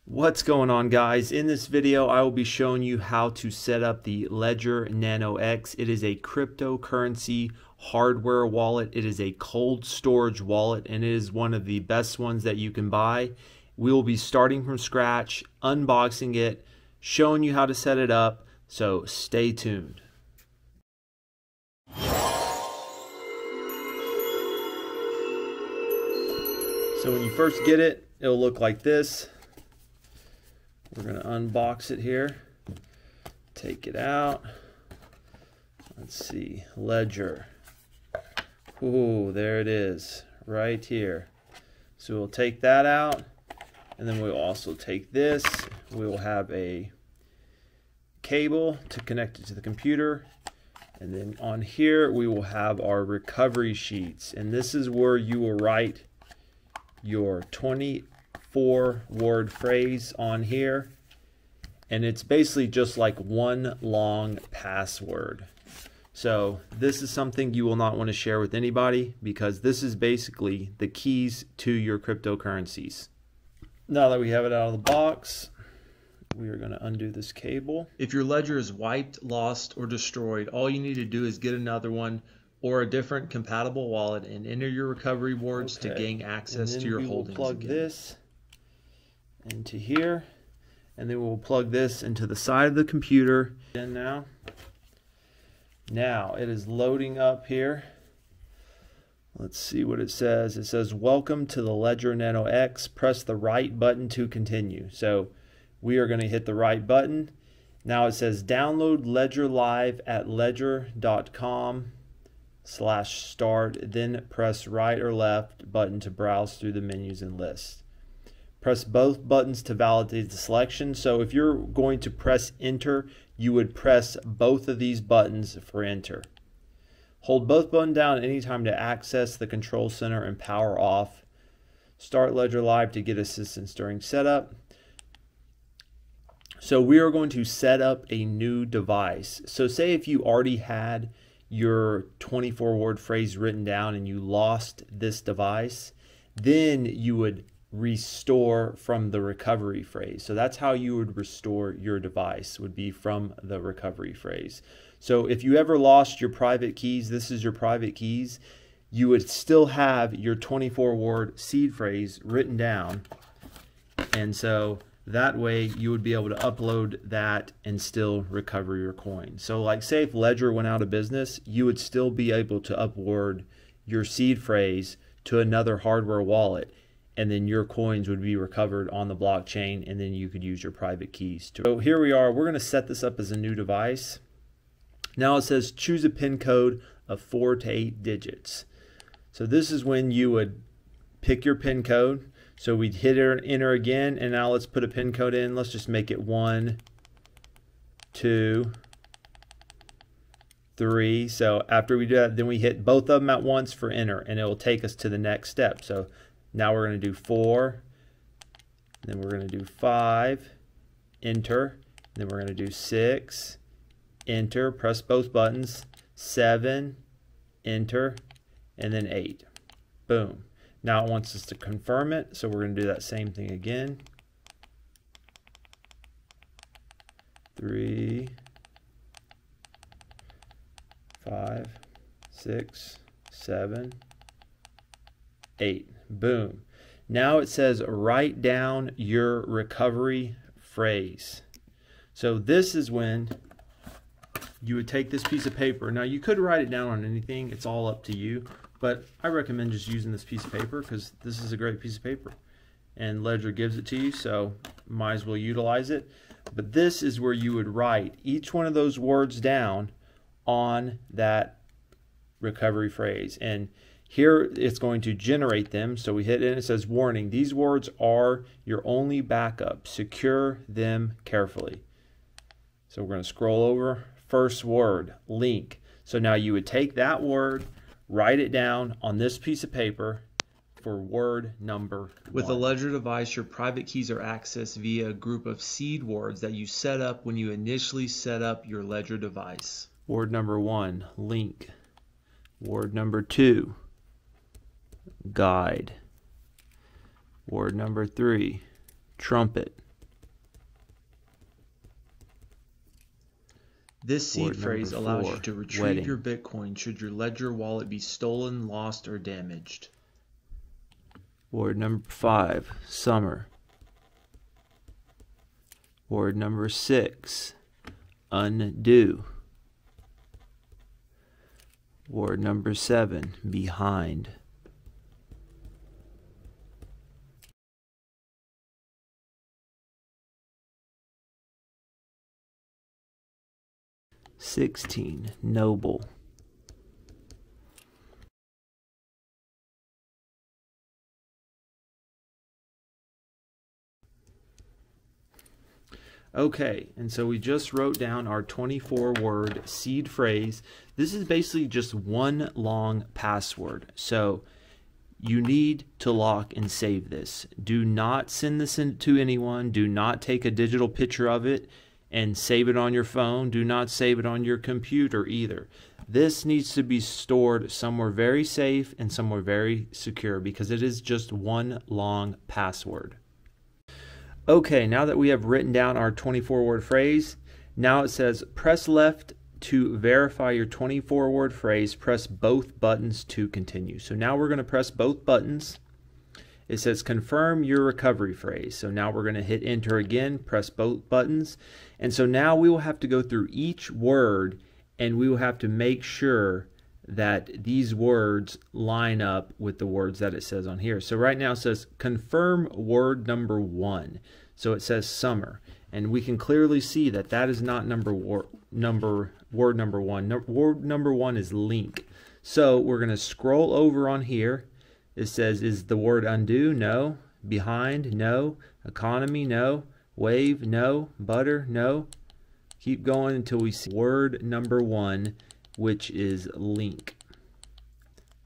What's going on, guys? In this video I will be showing you how to set up the Ledger Nano X. It is a cryptocurrency hardware wallet. It is a cold storage wallet and it is one of the best ones that you can buy. We will be starting from scratch, unboxing it, showing you how to set it up, so stay tuned. So when you first get it, it'll look like this. We're going to unbox it here, take it out. Let's see, Ledger. Ooh, there it is, right here. So we'll take that out, and then we'll also take this. We will have a cable to connect it to the computer, and then on here we will have our recovery sheets, and this is where you will write your 24-word phrase on here, and it's basically just like one long password. So this is something you will not want to share with anybody, because this is basically the keys to your cryptocurrencies. Now that we have it out of the box, we are going to undo this cable. If your ledger is wiped, lost, or destroyed, all you need to do is get another one or a different compatible wallet and enter your recovery words to gain access to your holdings. We'll plug this into here, and then we'll plug this into the side of the computer. And now it is loading up here. Let's see what it says. It says, "Welcome to the Ledger Nano X. Press the right button to continue." So we are going to hit the right button. Now it says, "Download Ledger Live at ledger.com/start, then press right or left button to browse through the menus and lists." Press both buttons to validate the selection. So if you're going to press enter, you would press both of these buttons for enter. Hold both buttons down at any time to access the control center and power off. Start Ledger Live to get assistance during setup. So we are going to set up a new device. So say if you already had your 24-word phrase written down and you lost this device, then you would restore from the recovery phrase. So that's how you would restore your device, would be from the recovery phrase. So if you ever lost your private keys, this is your private keys, you would still have your 24-word seed phrase written down, and so that way you would be able to upload that and still recover your coin. So like say if Ledger went out of business, you would still be able to upload your seed phrase to another hardware wallet, and then your coins would be recovered on the blockchain, and then you could use your private keys to. So here we are, we're going to set this up as a new device. Now it says choose a PIN code of 4 to 8 digits. So this is when you would pick your PIN code. So we'd hit enter again, and now let's put a PIN code in. Let's just make it 1, 2, 3. So after we do that, then we hit both of them at once for enter, and it will take us to the next step. So now we're going to do 4, then we're going to do 5, enter, then we're going to do 6, enter, press both buttons, 7, enter, and then 8. Boom. Now it wants us to confirm it, so we're going to do that same thing again. 3, 5, 6, 7, 8. Boom. Now it says write down your recovery phrase. So this is when you would take this piece of paper. Now you could write it down on anything, it's all up to you, but I recommend just using this piece of paper because this is a great piece of paper and Ledger gives it to you, so might as well utilize it. But this is where you would write each one of those words down on that recovery phrase, and here it's going to generate them. So we hit it and it says warning, these words are your only backup, secure them carefully. So we're going to scroll over. First word, link. So now you would take that word, write it down on this piece of paper for word number 1. With a Ledger device, your private keys are accessed via a group of seed words that you set up when you initially set up your Ledger device. Word number 1, link. Word number 2, guide. Word number 3, trumpet. This seed Word phrase number allows 4, you to retrieve wedding. your Bitcoin should your Ledger wallet be stolen, lost, or damaged. Word number 5, summer. Word number 6, undo. Word number 7, behind. (16) noble. Okay, and so we just wrote down our 24-word seed phrase. This is basically just one long password. So you need to lock and save this. Do not send this to anyone. Do not take a digital picture of it and save it on your phone. Do not save it on your computer either. This needs to be stored somewhere very safe and somewhere very secure because it is just one long password. Okay, now that we have written down our 24-word phrase, now it says press left to verify your 24-word phrase. Press both buttons to continue. So now we're going to press both buttons. It says confirm your recovery phrase. So now we're going to hit enter again, press both buttons. And so now we will have to go through each word and we will have to make sure that these words line up with the words that it says on here. So right now it says confirm word number 1. So it says summer, and we can clearly see that that is not word number 1. Word number 1 is link. So we're going to scroll over on here. It says is the word undo? No. Behind? No. Economy? No. Wave? No. Butter? No. Keep going until we see word number 1, which is link.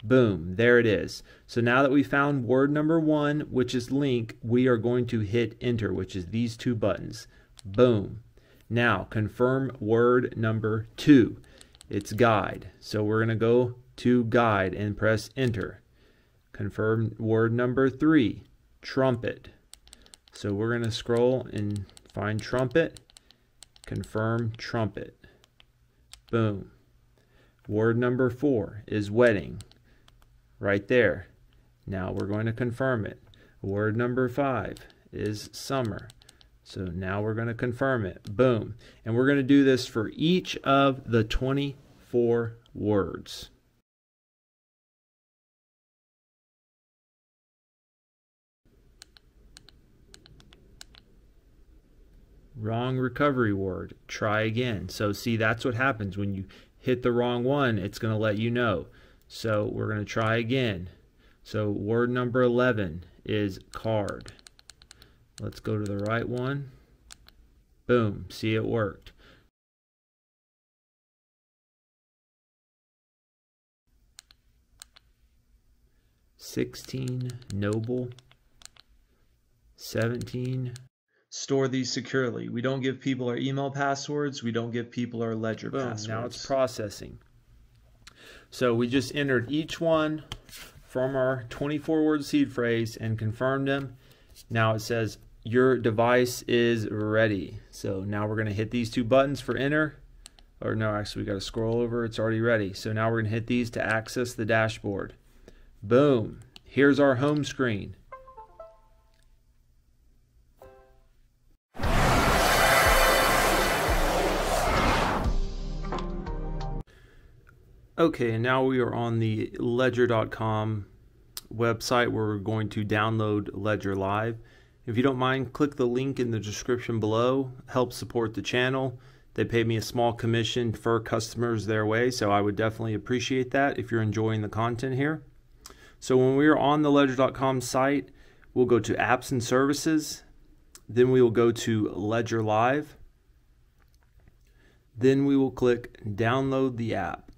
Boom, there it is. So now that we found word number 1, which is link, we are going to hit enter, which is these two buttons. Boom. Now confirm word number 2. It's guide. So we're going to go to guide and press enter. Confirm word number 3, trumpet. So we're going to scroll and find trumpet. Confirm trumpet. Boom. Word number 4 is wedding. Right there. Now we're going to confirm it. Word number 5 is summer. So now we're going to confirm it. Boom. And we're going to do this for each of the 24 words. Wrong recovery word. Try again. So see, that's what happens when you hit the wrong one. It's going to let you know. So we're going to try again. So word number 11 is card. Let's go to the right one. Boom. See, it worked. (16) noble. 17. Store these securely. We don't give people our email passwords. We don't give people our ledger passwords. Now it's processing. So we just entered each one from our 24-word seed phrase and confirmed them. Now it says your device is ready. So now we're going to hit these two buttons for enter. Or no, actually we got to scroll over. It's already ready. So now we're going to hit these to access the dashboard. Boom. Here's our home screen. Okay, and now we are on the ledger.com website where we're going to download Ledger Live. If you don't mind, click the link in the description below. Help support the channel. They pay me a small commission for customers their way, so I would definitely appreciate that if you're enjoying the content here. So when we are on the ledger.com site, we'll go to apps and services. Then we will go to Ledger Live. Then we will click download the app.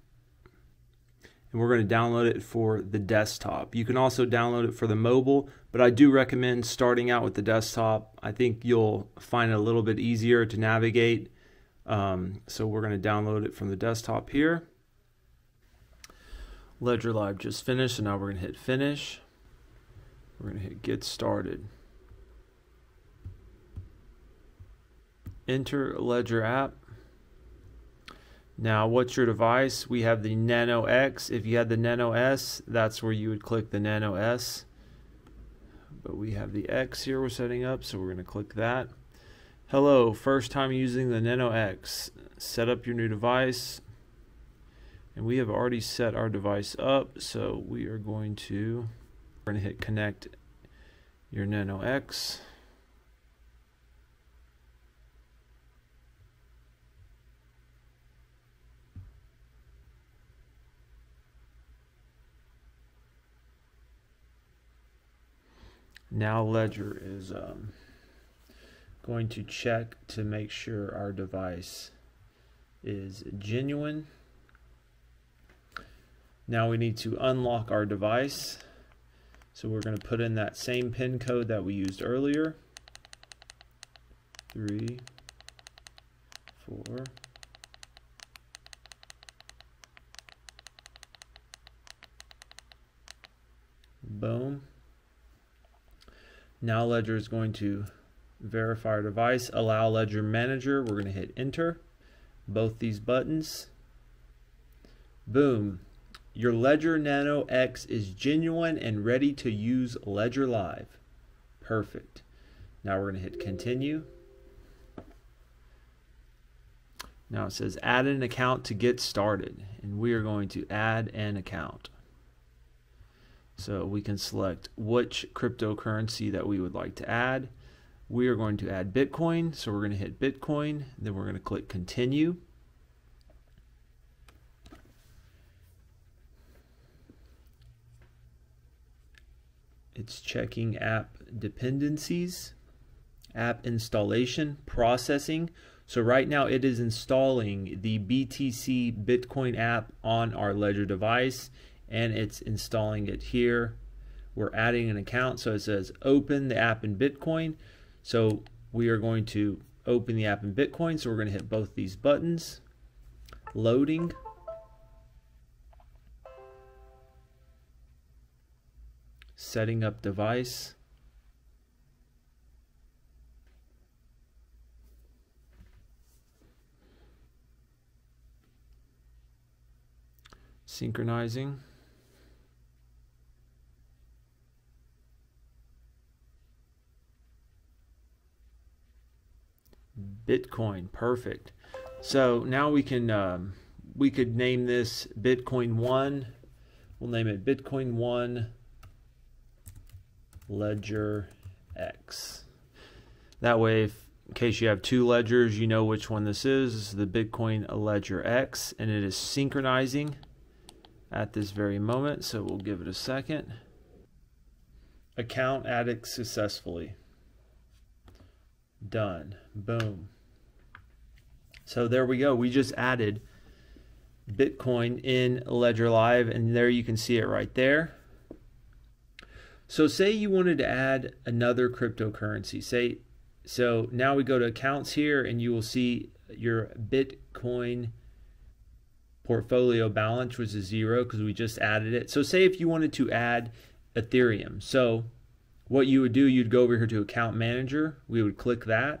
And we're going to download it for the desktop. You can also download it for the mobile, but I do recommend starting out with the desktop. I think you'll find it a little bit easier to navigate. So we're going to download it from the desktop here. Ledger Live just finished, and now we're going to hit finish. We're going to hit get started. Enter Ledger app. Now, what's your device? We have the Nano X. If you had the Nano S, that's where you would click the Nano S. But we have the X here we're setting up, so we're going to click that. Hello, first time using the Nano X. Set up your new device. And we have already set our device up, so we are going to hit connect your Nano X. Now Ledger is going to check to make sure our device is genuine. Now we need to unlock our device. So we're going to put in that same PIN code that we used earlier. 3, 4. Boom. Now Ledger is going to verify our device, allow Ledger Manager. We're going to hit enter, both these buttons. Boom. Your Ledger Nano X is genuine and ready to use Ledger Live. Perfect. Now we're going to hit continue. Now it says add an account to get started, and we are going to add an account. So we can select which cryptocurrency that we would like to add. We are going to add Bitcoin, so we're going to hit Bitcoin, then we're going to click continue. It's checking app dependencies, app installation, processing. So right now it is installing the BTC Bitcoin app on our Ledger device, and it's installing it here. We're adding an account, so it says open the app in Bitcoin. So we are going to open the app in Bitcoin, so we're going to hit both these buttons. Loading. Setting up device. Synchronizing. Bitcoin, perfect. So now we can we could name this Bitcoin 1. We'll name it Bitcoin 1 Ledger X. That way, in case you have two ledgers, you know which one this is. This is the Bitcoin Ledger X, and it is synchronizing at this very moment, so we'll give it a second. Account added successfully. Done. Boom. So there we go. We just added Bitcoin in Ledger Live, and there you can see it right there. So say you wanted to add another cryptocurrency. So now we go to accounts here, and you will see your Bitcoin portfolio balance, which is 0 because we just added it. So say if you wanted to add Ethereum. So what you would do, you'd go over here to Account Manager. We would click that.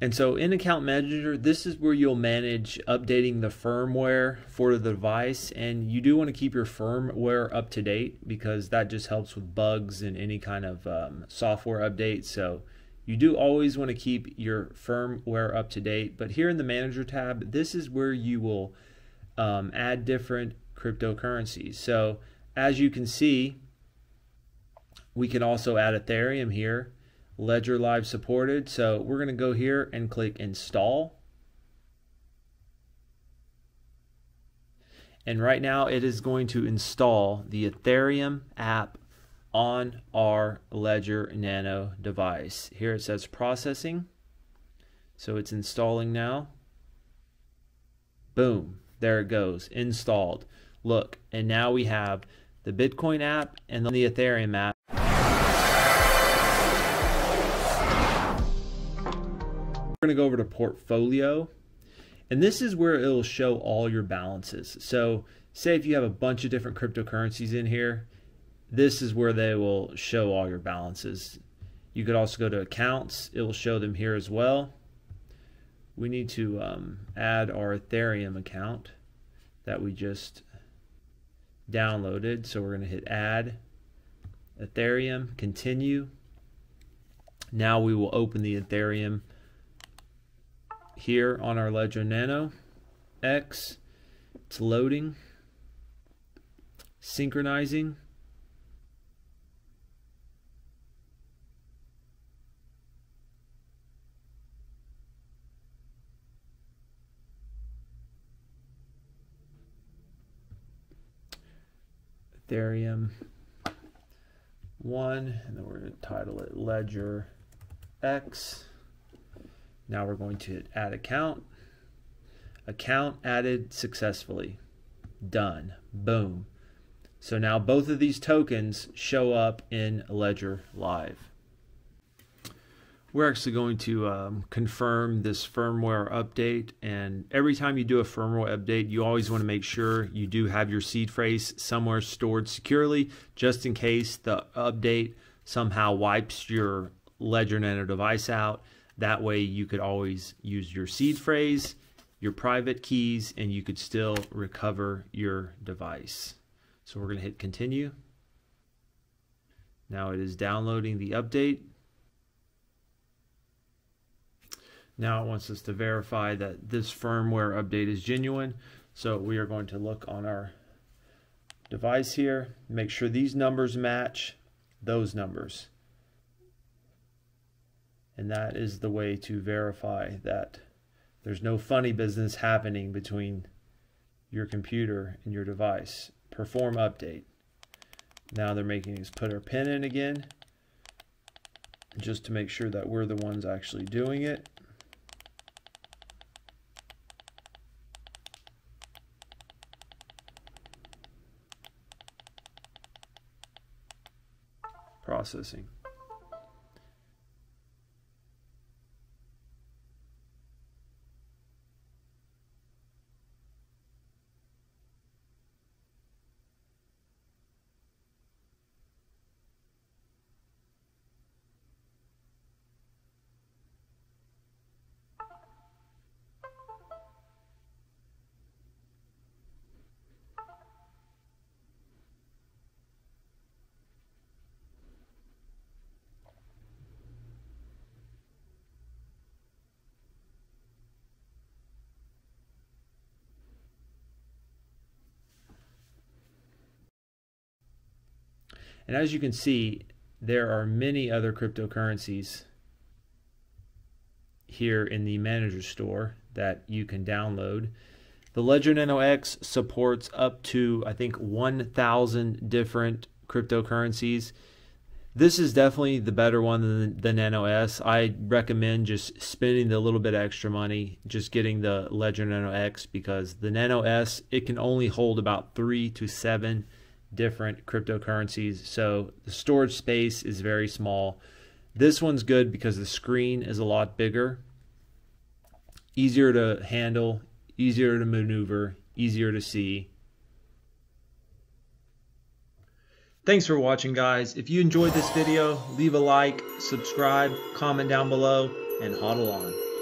And so in Account Manager, this is where you'll manage updating the firmware for the device. And you do want to keep your firmware up to date because that just helps with bugs and any kind of software updates. So you do always want to keep your firmware up to date. But here in the Manager tab, this is where you will add different cryptocurrencies. So as you can see, we can also add Ethereum here. Ledger Live supported. So we're going to go here and click install. And right now it is going to install the Ethereum app on our Ledger Nano device. Here it says processing. So it's installing now. Boom. There it goes. Installed. Look, and now we have the Bitcoin app and the Ethereum app. We're going to go over to portfolio, and this is where it'll show all your balances. So say if you have a bunch of different cryptocurrencies in here, this is where they will show all your balances. You could also go to accounts. It will show them here as well. we need to add our Ethereum account that we just downloaded. So we're going to hit add Ethereum, continue. Now we will open the Ethereum here on our Ledger Nano X. It's loading, synchronizing. Ethereum 1, and then we're going to title it Ledger X. Now we're going to hit add account. Account added successfully. Done. Boom. So now both of these tokens show up in Ledger Live. We're actually going to confirm this firmware update, and every time you do a firmware update, you always want to make sure you do have your seed phrase somewhere stored securely, just in case the update somehow wipes your Ledger Nano device out. That way you could always use your seed phrase, your private keys, and you could still recover your device. So we're going to hit continue. Now it is downloading the update. Now it wants us to verify that this firmware update is genuine. So we are going to look on our device here, make sure these numbers match those numbers. And that is the way to verify that there's no funny business happening between your computer and your device. Perform update. Now they're making us put our PIN in again, just to make sure that we're the ones actually doing it. Processing. And as you can see, there are many other cryptocurrencies here in the manager store that you can download. The Ledger Nano X supports up to, I think, 1,000 different cryptocurrencies. This is definitely the better one than the Nano S. I recommend just spending the little bit extra money, just getting the Ledger Nano X, because the Nano S, it can only hold about 3 to 7 different cryptocurrencies, so the storage space is very small. This one's good because the screen is a lot bigger, easier to handle, easier to maneuver, easier to see. Thanks for watching, guys. If you enjoyed this video, leave a like, subscribe, comment down below, and hodl on.